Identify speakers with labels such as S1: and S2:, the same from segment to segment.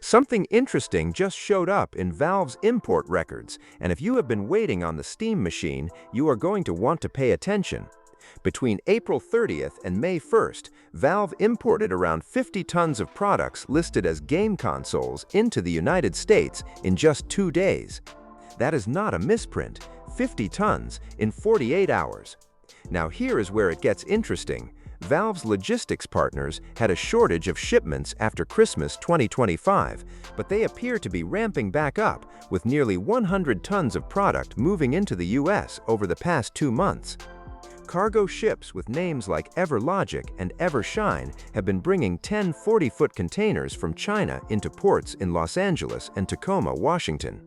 S1: Something interesting just showed up in Valve's import records, and if you have been waiting on the Steam machine, you are going to want to pay attention. Between April 30th and May 1st, Valve imported around 50 tons of products listed as game consoles into the United States in just 2 days. That is not a misprint, 50 tons in 48 hours. Now here is where it gets interesting. Valve's logistics partners had a shortage of shipments after Christmas 2025, but they appear to be ramping back up, with nearly 100 tons of product moving into the US over the past 2 months. Cargo ships with names like EverLogic and EverShine have been bringing 10 40-foot containers from China into ports in Los Angeles and Tacoma, Washington.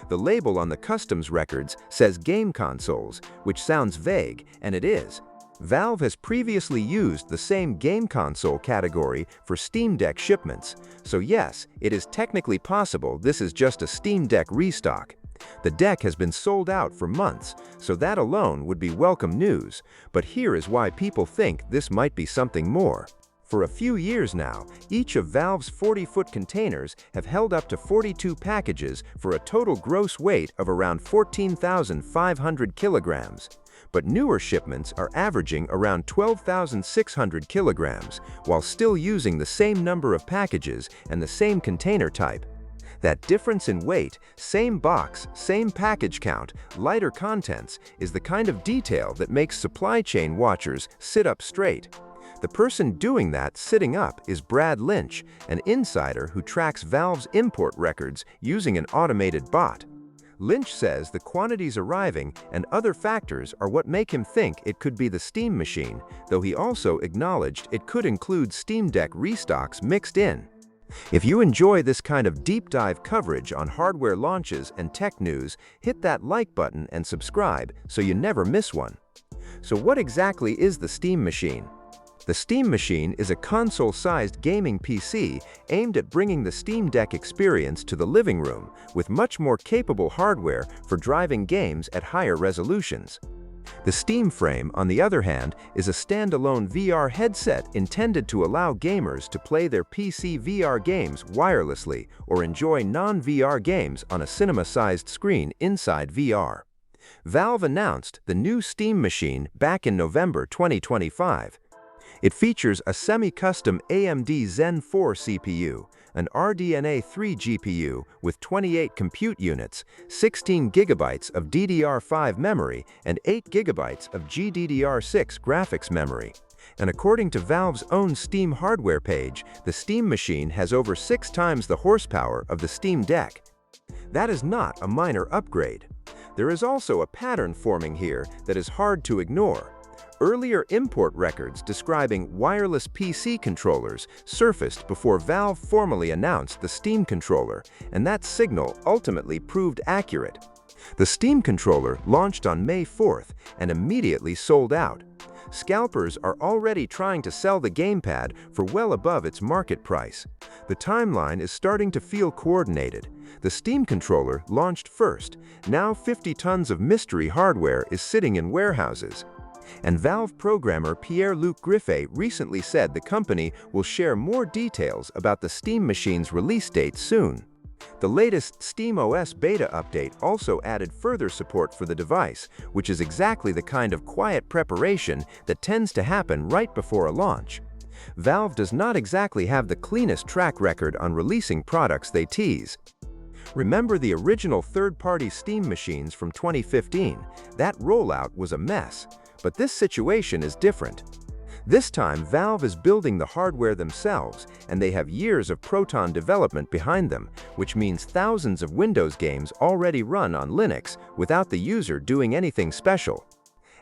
S1: The label on the customs records says game consoles, which sounds vague, and it is. Valve has previously used the same game console category for Steam Deck shipments, so yes, it is technically possible this is just a Steam Deck restock. The deck has been sold out for months, so that alone would be welcome news, but here is why people think this might be something more. For a few years now, each of Valve's 40-foot containers have held up to 42 packages for a total gross weight of around 14,500 kilograms. But newer shipments are averaging around 12,600 kilograms, while still using the same number of packages and the same container type. That difference in weight, same box, same package count, lighter contents, is the kind of detail that makes supply chain watchers sit up straight. The person doing that sitting up is Brad Lynch, an insider who tracks Valve's import records using an automated bot. Lynch says the quantities arriving and other factors are what make him think it could be the Steam machine, though he also acknowledged it could include Steam Deck restocks mixed in. If you enjoy this kind of deep dive coverage on hardware launches and tech news, hit that like button and subscribe so you never miss one. So what exactly is the Steam machine? The Steam machine is a console-sized gaming PC aimed at bringing the Steam Deck experience to the living room, with much more capable hardware for driving games at higher resolutions. The Steam Frame, on the other hand, is a standalone VR headset intended to allow gamers to play their PC VR games wirelessly or enjoy non-VR games on a cinema-sized screen inside VR. Valve announced the new Steam machine back in November 2025. It features a semi-custom AMD Zen 4 CPU, an RDNA 3 GPU with 28 compute units, 16 GB of DDR5 memory, and 8 GB of GDDR6 graphics memory. And according to Valve's own Steam hardware page, the Steam machine has over 6 times the horsepower of the Steam Deck. That is not a minor upgrade. There is also a pattern forming here that is hard to ignore. Earlier import records describing wireless PC controllers surfaced before Valve formally announced the Steam controller, and that signal ultimately proved accurate. The Steam controller launched on May 4th and immediately sold out. Scalpers are already trying to sell the gamepad for well above its market price. The timeline is starting to feel coordinated. The Steam controller launched first. Now 50 tons of mystery hardware is sitting in warehouses. And Valve programmer Pierre-Luc Griffet recently said the company will share more details about the Steam machine's release date soon. The latest SteamOS beta update also added further support for the device, which is exactly the kind of quiet preparation that tends to happen right before a launch. Valve does not exactly have the cleanest track record on releasing products they tease. Remember the original third-party Steam machines from 2015? That rollout was a mess. But this situation is different. This time, Valve is building the hardware themselves, and they have years of Proton development behind them, which means thousands of Windows games already run on Linux without the user doing anything special.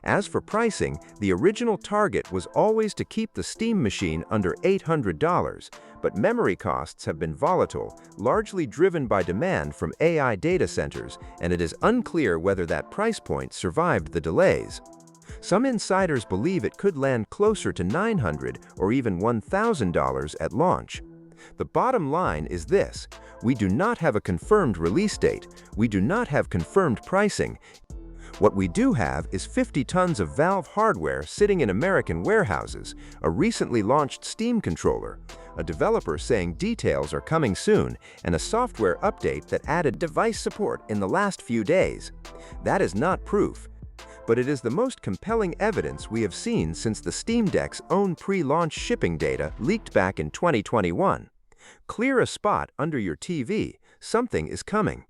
S1: As for pricing, the original target was always to keep the Steam machine under $800, but memory costs have been volatile, largely driven by demand from AI data centers, and it is unclear whether that price point survived the delays. Some insiders believe it could land closer to $900 or even $1,000 at launch. The bottom line is this: we do not have a confirmed release date, we do not have confirmed pricing. What we do have is 50 tons of Valve hardware sitting in American warehouses, a recently launched Steam controller, a developer saying details are coming soon, and a software update that added device support in the last few days. That is not proof, but it is the most compelling evidence we have seen since the Steam Deck's own pre-launch shipping data leaked back in 2021. Clear a spot under your TV, something is coming.